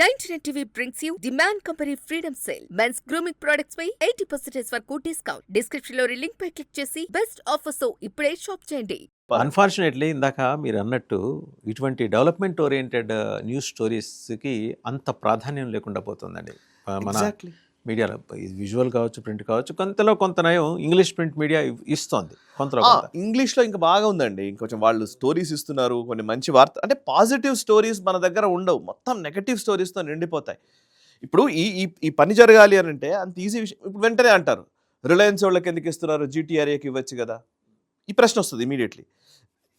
99 TV brings you the Man Company Freedom Sale. Men's grooming products పై 80% వరకు discount. Description లో link పై click చేసి best offers తో ఇప్పుడే shop చేయండి. అన్ఫార్చునేట్లీ ఇందాక మీరు అన్నట్టు ఇటువంటి డెవలప్మెంట్ ఓరియంటెడ్ న్యూస్ స్టోరీస్కి అంత ప్రాధాన్యం లేకుండా పోతుందండి మన మీడియాలో. విజువల్ కావచ్చు, ప్రింట్ కావచ్చు, కొంతలో కొంత నయం ఇంగ్లీష్ ప్రింట్ మీడియా ఇస్తోంది. కొంతలో ఇంగ్లీష్లో ఇంకా బాగా ఉందండి. ఇంకొంచెం వాళ్ళు స్టోరీస్ ఇస్తున్నారు, కొన్ని మంచి వార్త, అంటే పాజిటివ్ స్టోరీస్ మన దగ్గర ఉండవు, మొత్తం నెగటివ్ స్టోరీస్తో నిండిపోతాయి. ఇప్పుడు ఈ పని జరగాలి అని అంటే అంత ఈజీ విషయం. ఇప్పుడు వెంటనే అంటారు రిలయన్స్ వాళ్ళకి ఎందుకు ఇస్తున్నారు, జీటీఆర్ఏకి ఇవ్వచ్చు కదా, ఈ ప్రశ్న వస్తుంది ఇమీడియట్లీ.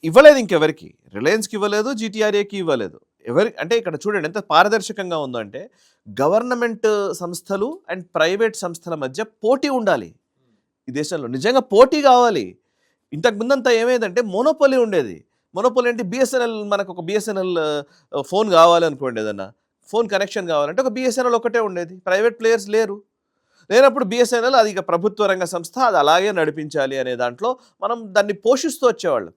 ఇవ్వలేదు, ఇంకెవరికి రిలయన్స్కి ఇవ్వలేదు, జీటీఆర్ఏకి ఇవ్వలేదు. అంటే ఇక్కడ చూడండి ఎంత పారదర్శకంగా ఉందో అంటే, గవర్నమెంట్ సంస్థలు అండ్ ప్రైవేట్ సంస్థల మధ్య పోటీ ఉండాలి ఈ దేశంలో. నిజంగా పోటీ కావాలి. ఇంతకు ముందంతా ఏమేదంటే మోనోపోలీ ఉండేది. మోనోపోలీ అంటే బిఎస్ఎన్ఎల్, మనకు ఒక బిఎస్ఎన్ఎల్ ఫోన్ కావాలి అనుకోండి, ఏదన్నా ఫోన్ కనెక్షన్ కావాలంటే ఒక బిఎస్ఎన్ఎల్ ఒకటే ఉండేది, ప్రైవేట్ ప్లేయర్స్ లేరు. లేనప్పుడు బిఎస్ఎన్ఎల్ అది ఇక ప్రభుత్వ రంగ సంస్థ, అది అలాగే నడిపించాలి అనే దాంట్లో మనం దాన్ని పోషిస్తూ వచ్చేవాళ్ళం.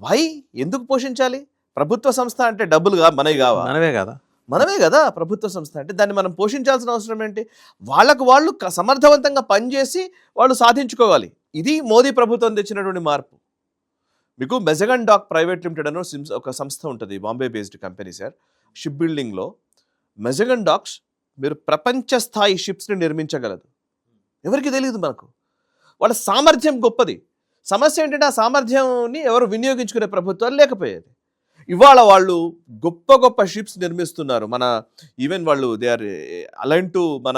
వై, ఎందుకు పోషించాలి? ప్రభుత్వ సంస్థ అంటే డబ్బులుగా మనమే కదా ప్రభుత్వ సంస్థ అంటే, దాన్ని మనం పోషించాల్సిన అవసరం ఏంటి? వాళ్ళు సమర్థవంతంగా పనిచేసి వాళ్ళు సాధించుకోవాలి. ఇది మోదీ ప్రభుత్వం తెచ్చినటువంటి మార్పు. మీకు మెజగన్ డాక్ ప్రైవేట్ లిమిటెడ్ అని ఒక సంస్థ ఉంటుంది, Bombay based company sir. Ship బిల్డింగ్లో మెజగన్ డాక్స్ మీరు ప్రపంచ స్థాయి షిప్స్ని నిర్మించగలదు. ఎవరికి తెలియదు మనకు. వాళ్ళ సామర్థ్యం గొప్పది. సమస్య ఏంటంటే ఆ సామర్థ్యాన్ని ఎవరు వినియోగించుకునే ప్రభుత్వాలు లేకపోయేది. ఇవాళ వాళ్ళు గొప్ప గొప్ప షిప్స్ నిర్మిస్తున్నారు. మన ఈవెన్ వాళ్ళు దే ఆర్ అలైన్ టు మన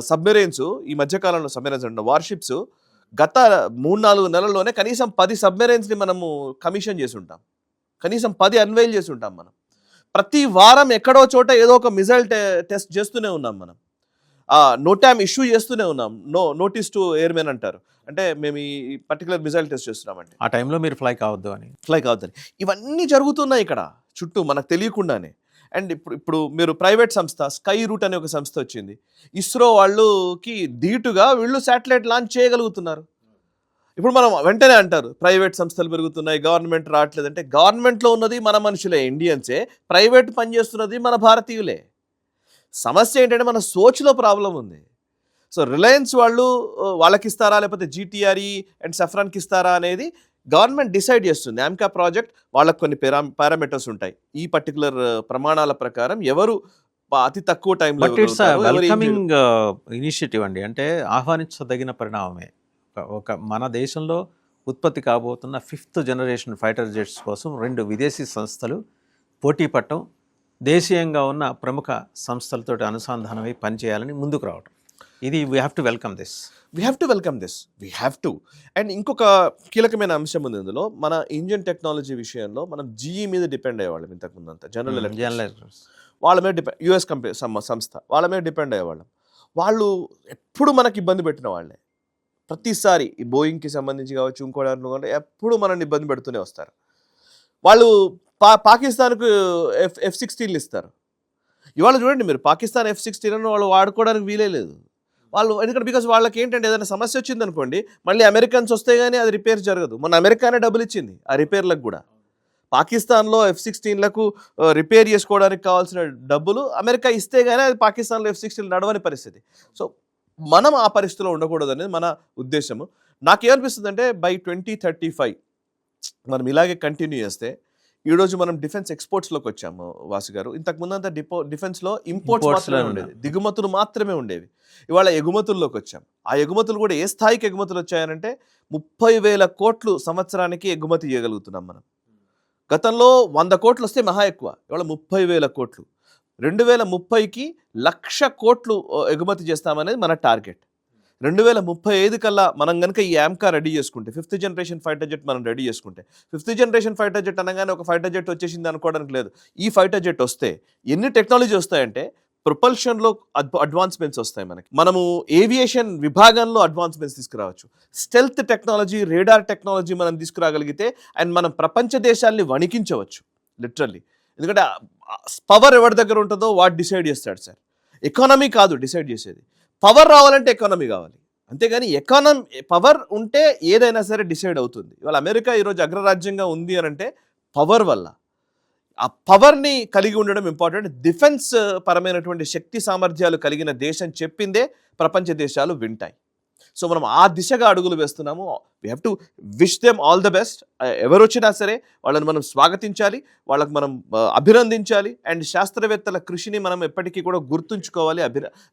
సబ్మెరైన్స్. ఈ మధ్యకాలంలో సబ్మెరైన్స్ అంటే వార్షిప్స్ గత 3-4 నెలల్లోనే కనీసం 10 సబ్మెరైన్స్ని మనము కమిషన్ చేసి ఉంటాం, కనీసం 10 అన్వైల్ చేసి ఉంటాం. మనం ప్రతి వారం ఎక్కడో చోట ఏదో ఒక మిజైల్ టెస్ట్ చేస్తూనే ఉన్నాం. మనం నోటామ్ ఇష్యూ చేస్తూనే ఉన్నాం. నోటీస్ టు ఎయిర్మెన్ అంటారు, అంటే మేము ఈ పర్టికులర్ మిజైల్ టెస్ట్ చేస్తున్నామంటే ఆ టైంలో మీరు ఫ్లై కావద్దని. ఇవన్నీ జరుగుతున్నాయి ఇక్కడ చుట్టూ మనకు తెలియకుండానే. అండ్ ఇప్పుడు మీరు ప్రైవేట్ సంస్థ స్కై రూట్ అనే ఒక సంస్థ వచ్చింది. ఇస్రో వాళ్ళకి ధీటుగా వీళ్ళు శాటిలైట్ లాంచ్ చేయగలుగుతున్నారు. ఇప్పుడు మనం వెంటనే అంటారు ప్రైవేట్ సంస్థలు పెరుగుతున్నాయి, గవర్నమెంట్ రావట్లేదు అంటే, గవర్నమెంట్లో ఉన్నది మన మనుషులే, ఇండియన్సే. ప్రైవేట్ పనిచేస్తున్నది మన భారతీయులే. సమస్య ఏంటంటే మన సోచ్లో ప్రాబ్లం ఉంది. సో రిలయన్స్ వాళ్ళకి ఇస్తారా, లేకపోతే జీటీఆర్ఈ అండ్ సఫ్రాన్కి ఇస్తారా అనేది గవర్నమెంట్ డిసైడ్ చేస్తుంది. ఆమ్కా ప్రాజెక్ట్ వాళ్ళకి కొన్ని పారామీటర్స్ ఉంటాయి. ఈ పర్టికులర్ ప్రమాణాల ప్రకారం ఎవరు అతి తక్కువ టైంలో. వెల్కమింగ్ ఇనిషియేటివ్ అండి, అంటే ఆహ్వానించదగిన పరిణామమే. ఒక మన దేశంలో ఉత్పత్తి కాబోతున్న 5th జనరేషన్ ఫైటర్ జెట్స్ కోసం 2 విదేశీ సంస్థలు పోటీ పట్టడం, దేశీయంగా ఉన్న ప్రముఖ సంస్థలతో అనుసంధానమై పనిచేయాలని ముందుకు రావడం, ఇది we have to welcome this. And ఇంకొక కీలకమైన అంశం ఉంది ఇందులో. మన ఇండియన్ టెక్నాలజీ విషయంలో మనం జీఈ మీద డిపెండ్ అయ్యేవాళ్ళం ఇంతకుముందు అంతా. జనరల్ ఎలక్ట్రిక్ వాళ్ళ మీద యుఎస్ కంపెనీ సంస్థ వాళ్ళ మీద డిపెండ్ అయ్యేవాళ్ళం. వాళ్ళు ఎప్పుడు మనకి ఇబ్బంది పెట్టిన వాళ్ళే. ప్రతిసారి ఈ బోయింగ్కి సంబంధించి కావచ్చు, ఇంకోటి ఎప్పుడు మనల్ని ఇబ్బంది పెడుతూనే వస్తారు. వాళ్ళు పాకిస్తాన్కు F-16 ఇస్తారు. ఇవాళ చూడండి మీరు, పాకిస్తాన్ F-16 వాళ్ళు వాడుకోవడానికి వీలే లేదు. వాళ్ళు ఎందుకంటే బికాస్ వాళ్ళకి ఏంటంటే ఏదైనా సమస్య వచ్చింది అనుకోండి, మళ్ళీ అమెరికన్స్ వస్తే కానీ అది రిపేర్ జరగదు. మొన్న అమెరికానే డబ్బులు ఇచ్చింది ఆ రిపేర్లకు కూడా. పాకిస్తాన్లో F-16లకు రిపేర్ చేసుకోవడానికి కావాల్సిన డబ్బులు అమెరికా ఇస్తే కానీ అది పాకిస్తాన్లో F-16 నడవని పరిస్థితి. సో మనం ఆ పరిస్థితిలో ఉండకూడదు అనేది మన ఉద్దేశము. నాకేమనిపిస్తుంది అంటే బై 2035 మనం ఇలాగే కంటిన్యూ చేస్తే, ఈరోజు మనం డిఫెన్స్ ఎక్స్పోర్ట్స్లోకి వచ్చాము వాసు గారు. ఇంతకు ముందంతా డిఫెన్స్లో ఇంపోర్ట్స్ మాత్రమే ఉండేది, దిగుమతులు మాత్రమే ఉండేవి. ఇవాళ ఎగుమతుల్లోకి వచ్చాం. ఆ ఎగుమతులు కూడా ఏ స్థాయికి ఎగుమతులు వచ్చాయనంటే 30,000 కోట్లు సంవత్సరానికి ఎగుమతి చేయగలుగుతున్నాం మనం. గతంలో 100 కోట్లు వస్తే మహా ఎక్కువ, ఇవాళ 30,000 కోట్లు. 2030కి 1,00,000 కోట్లు ఎగుమతి చేస్తామనేది మన టార్గెట్. 2035 కల్లా మనం కనుక ఈ ఆమ్కా రెడీ చేసుకుంటే, 5th జనరేషన్ ఫైటర్ జెట్ మనం రెడీ చేసుకుంటే, 5th జనరేషన్ ఫైటర్ జెట్ అనగానే ఒక ఫైటర్ జెట్ వచ్చేసింది అనుకోవడానికి లేదు. ఈ ఫైటర్ జెట్ వస్తే ఎన్ని టెక్నాలజీ వస్తాయంటే, ప్రొపల్షన్లో అడ్వాన్స్మెంట్స్ వస్తాయి మనకి. మనము ఏవియేషన్ విభాగంలో అడ్వాన్స్మెంట్స్ తీసుకురావచ్చు. స్టెల్త్ టెక్నాలజీ, రేడార్ టెక్నాలజీ మనం తీసుకురాగలిగితే అండ్ మనం ప్రపంచ దేశాల్ని వణికించవచ్చు లిటరల్లీ. ఎందుకంటే పవర్ ఎవరి దగ్గర ఉంటుందో వాడు డిసైడ్ చేస్తాడు సార్. ఎకానమీ కాదు డిసైడ్ చేసేది, పవర్ రావాలంటే ఎకానమీ కావాలి. అంతేగాని పవర్ ఉంటే ఏదైనా సరే డిసైడ్ అవుతుంది. ఇవాళ అమెరికా ఈరోజు అగ్రరాజ్యంగా ఉంది అని అంటే పవర్ వల్ల. ఆ పవర్ని కలిగి ఉండడం ఇంపార్టెంట్. డిఫెన్స్ పరమైనటువంటి శక్తి సామర్థ్యాలు కలిగిన దేశం చెప్పిందే ప్రపంచ దేశాలు వింటాయి. సో మనం ఆ దిశగా అడుగులు వేస్తున్నాము. We have to wish them all the best. ఎవరు వచ్చినా సరే వాళ్ళని మనం స్వాగతించాలి, వాళ్ళకి మనం అభినందించాలి. అండ్ శాస్త్రవేత్తల కృషిని మనం ఎప్పటికీ కూడా గుర్తుంచుకోవాలి,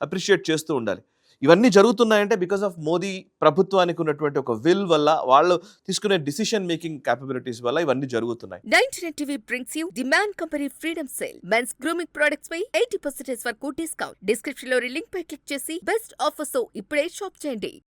అప్రిషియేట్ చేస్తూ ఉండాలి. ఇవన్నీ జరుగుతున్నాయంటే బికాస్ ఆఫ్ మోదీ ప్రభుత్వానికి ఉన్నటువంటి ఒక విల్ వల్ల, వాళ్ళు తీసుకునే డిసిషన్ మేకింగ్ క్యాపబిలిటీస్ వల్ల ఇవన్నీ జరుగుతున్నాయి. 99 TV brings you The Man Company Freedom Sale. Men's grooming products పై 80% వరకు డిస్కౌంట్. డిస్క్రిప్షన్ లో లింక్ పై క్లిక్ చేసి బెస్ట్ ఆఫర్స్ ఇప్పుడే షాప్ చేయండి.